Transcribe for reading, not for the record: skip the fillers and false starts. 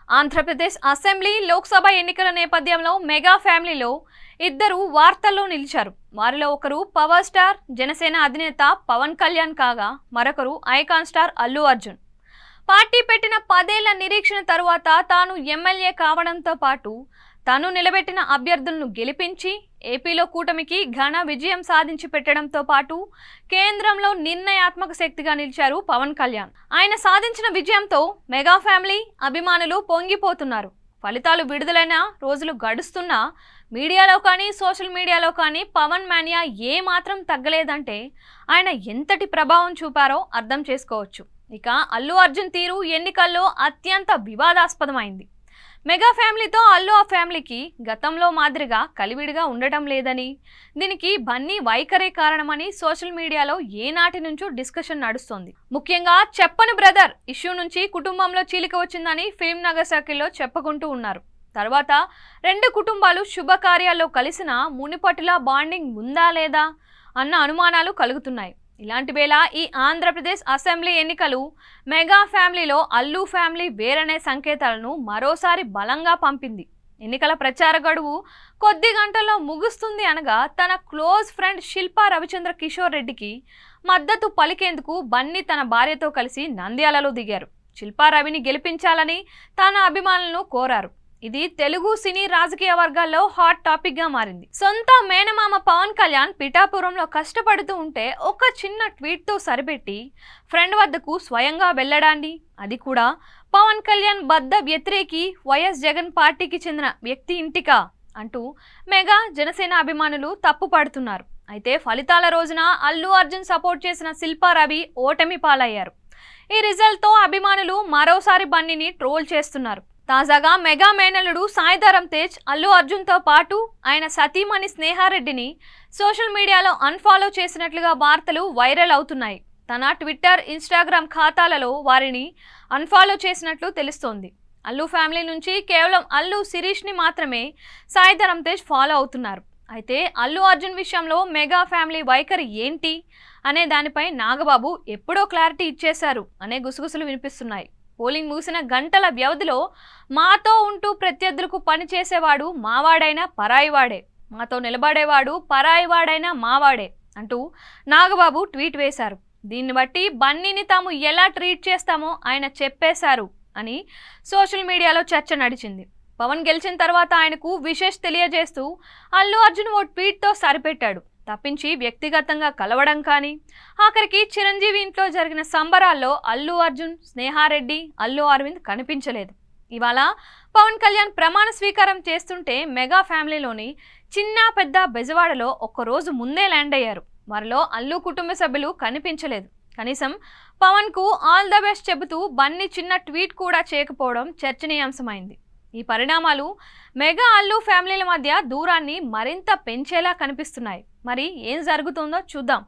Andhra Pradesh assembly Lok Sabha ఎన్నికల నేపథ్యంలో mega ఫ్యామిలీలో ఇద్దరు వార్తల్లో నిలిచారు. వారిలో ఒకరు పవర్ స్టార్ జనసేన అధినేత పవన్ కళ్యాణ్ కాగా మరొకరు icon star Allu Arjun. Party పెట్టిన 10 ఏళ్ల నిరీక్షణ తరువాత తాను ఎమ్మెల్యే కావడంతో పాటు తాను నిలబెట్టిన అభ్యర్థులను గెలిపించి ఏపీలో కూటమికి ఘన విజయం సాధించి పెట్టడంతో పాటు కేంద్రంలో నిర్ణయాత్మక శక్తిగా నిలిచారు పవన్ కళ్యాణ్. ఆయన సాధించిన విజయంతో మెగా ఫ్యామిలీ అభిమానులు పొంగిపోతున్నారు. ఫలితాలు విడుదలైన రోజులు గడుస్తున్నా మీడియాలో కానీ సోషల్ మీడియాలో కానీ పవన్ మానియా ఏ మాత్రం తగ్గలేదంటే ఆయన ఎంతటి ప్రభావం చూపారో అర్థం చేసుకోవచ్చు. ఇక అల్లు అర్జున్ తీరు ఎన్నికల్లో అత్యంత వివాదాస్పదమైంది. మెగా ఫ్యామిలీతో అల్లు ఆ ఫ్యామిలీకి గతంలో మాదిరిగా కలివిడిగా ఉండటం లేదని, దీనికి బన్నీ వైఖరే కారణమని సోషల్ మీడియాలో ఏనాటి నుంచో డిస్కషన్ నడుస్తోంది. ముఖ్యంగా చెప్పని బ్రదర్ ఇష్యూ నుంచి కుటుంబంలో చీలిక వచ్చిందని ఫిల్మ్ నగర్ సర్కిల్లో చెప్పుకుంటూ ఉన్నారు. తర్వాత రెండు కుటుంబాలు శుభకార్యాల్లో కలిసిన మునిపటిలా బాండింగ్ ఉందా లేదా అన్న అనుమానాలు కలుగుతున్నాయి. ఇలాంటి వేళ ఈ ఆంధ్రప్రదేశ్ అసెంబ్లీ ఎన్నికలు మెగా ఫ్యామిలీలో అల్లు ఫ్యామిలీ వేరనే సంకేతాలను మరోసారి బలంగా పంపింది. ఎన్నికల ప్రచార గడువు కొద్ది గంటల్లో ముగుస్తుంది అనగా తన క్లోజ్ ఫ్రెండ్ శిల్పా రవిచంద్ర కిషోర్ రెడ్డికి మద్దతు పలికేందుకు బన్నీ తన భార్యతో కలిసి నంద్యాలలో దిగారు. శిల్పా రవిని గెలిపించాలని తన అభిమానులను కోరారు. ఇది తెలుగు సినీ రాజకీయ వర్గాల్లో హాట్ టాపిక్ గా మారింది. సొంత మేనమామ పవన్ కళ్యాణ్ పిఠాపురంలో కష్టపడుతూ ఉంటే ఒక చిన్న ట్వీట్ తో సరిపెట్టి ఫ్రెండ్ వద్దకు స్వయంగా వెళ్ళడాన్ని, అది కూడా పవన్ కళ్యాణ్ బద్ద వ్యతిరేకి వైఎస్ జగన్ పార్టీకి చెందిన వ్యక్తి ఇంటికా అంటూ మెగా జనసేన అభిమానులు తప్పు పడుతున్నారు. అయితే ఫలితాల రోజున అల్లు అర్జున్ సపోర్ట్ చేసిన శిల్పా రవి ఓటమి పాలయ్యారు. ఈ రిజల్ట్ తో అభిమానులు మరోసారి బన్నీని ట్రోల్ చేస్తున్నారు. తాజాగా మెగా మేనల్లుడు సాయిధరం తేజ్ అల్లు అర్జున్తో పాటు ఆయన సతీమణి స్నేహారెడ్డిని సోషల్ మీడియాలో అన్ఫాలో చేసినట్లుగా వార్తలు వైరల్ అవుతున్నాయి. తన ట్విట్టర్, ఇన్స్టాగ్రామ్ ఖాతాలలో వారిని అన్ఫాలో చేసినట్లు తెలుస్తోంది. అల్లు ఫ్యామిలీ నుంచి కేవలం అల్లు శిరీష్ని మాత్రమే సాయిధరం తేజ్ ఫాలో అవుతున్నారు. అయితే అల్లు అర్జున్ విషయంలో మెగా ఫ్యామిలీ వైఖరి ఏంటి అనే దానిపై నాగబాబు ఎప్పుడో క్లారిటీ ఇచ్చేశారు అనే గుసగుసలు వినిపిస్తున్నాయి. పోలింగ్ ముగిసిన గంటల వ్యవధిలో మాతో ఉంటూ ప్రత్యర్థులకు పనిచేసేవాడు మావాడైనా పరాయివాడే, మాతో నిలబడేవాడు పరాయివాడైనా మావాడే అంటూ నాగబాబు ట్వీట్ వేశారు. దీన్ని బట్టి బన్నీని తాము ఎలా ట్రీట్ చేస్తామో ఆయన చెప్పేశారు అని సోషల్ మీడియాలో చర్చ నడిచింది. పవన్ గెలిచిన తర్వాత ఆయనకు విషెస్ తెలియజేస్తూ అల్లు అర్జున్ ఓ ట్వీట్తో సరిపెట్టాడు తప్పించి వ్యక్తిగతంగా కలవడం కానీ, ఆఖరికి చిరంజీవి ఇంట్లో జరిగిన సంబరాల్లో అల్లు అర్జున్, స్నేహారెడ్డి, అల్లు అరవింద్ కనిపించలేదు. ఇవాళ పవన్ కళ్యాణ్ ప్రమాణ స్వీకారం చేస్తుంటే మెగా ఫ్యామిలీలోని చిన్న పెద్ద బెజవాడలో ఒక్కరోజు ముందే ల్యాండ్ అయ్యారు. వారిలో అల్లు కుటుంబ సభ్యులు కనిపించలేదు. కనీసం పవన్ కు ఆల్ ద బెస్ట్ చెబుతూ బన్నీ చిన్న ట్వీట్ కూడా చేయకపోవడం చర్చనీయాంశమైంది. ఈ పరిణామాలు మెగా అల్లు ఫ్యామిలీల మధ్య దూరాన్ని మరింత పెంచేలా కనిపిస్తున్నాయి. మరి ఏం జరుగుతుందో చూద్దాం.